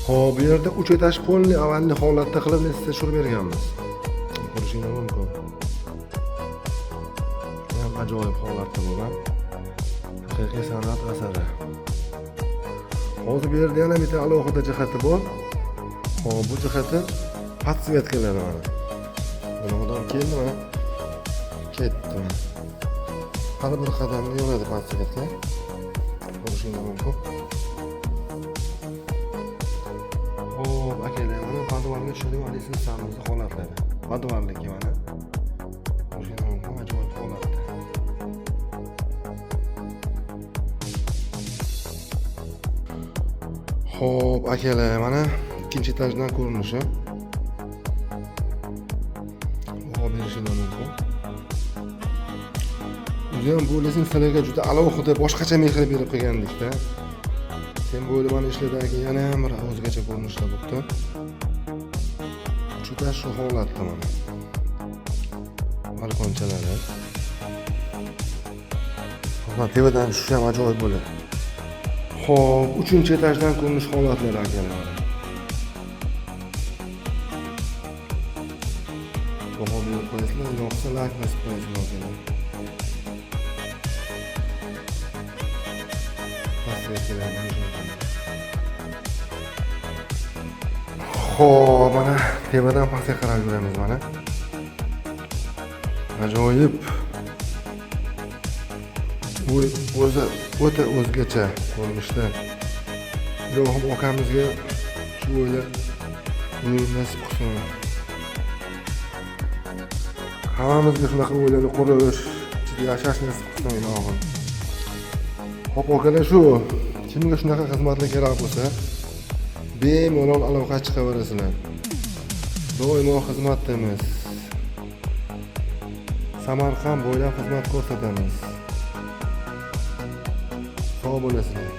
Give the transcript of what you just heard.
Xo'p, bu yerda 3 etaj polni avvalgi holatda qilib sizga tushirib berganmiz. Ko'rishingiz mumkin. Ham ajoyib holatda bo'lgan. Haqiqiy san'at asari. Hozir bu yerda yana bitta alohida jihati bor. Xo'p, bu jihati podsvetkalar mana. Buni odam keldi mana. Ketdi. Hali bir qadam yuradi podsvetka. Ko'rishingiz mumkin. Xo'p, akalar, mana podvalga tushadigan litsenziyamiz holatlari. Podvalniki mana. Ko'rishingiz mumkin, ajoyib holatda. Xo'p, akalar, mana ikkinchi etajdan ko'rinishi. Xo'p, berishingiz mumkin. O'zim bu lisensiyalarga juda alohida boshqacha mehr berib qo'ygandikda. Sen bu mana ishlardagi yana ham bir o'zgacha ko'rinishda bo'pti. Juda shu holatda mana. Balkonchalari. Mana tevadan tushish ham ajoyib bo'ladi. Xo'p, 3-etajdan ko'rinish holatlari akalar. Baho berib qo'yasizlar, yo'qsa like bosib qo'yasizlar akalar. Xo'p, mana tevadan pastga qarab yuramiz mana. Ajoyib. Bu o'zi o'ta o'zgacha ko'rinishda. Ilohim okamizga shu o'yla nasib qilsin. Hammamizga shunaqa o'ylarni qurish, ichida yashash nasib qilsin ilohim. Xo'p, akalar, shu kimga shunaqa xizmatlar kerak bo'lsa, bemalol aloqa chiqaverasizlar. Doimo xizmatdamiz. Samarqand bo'ylab xizmat ko'rsatamiz. Sog' bo'lasizlar.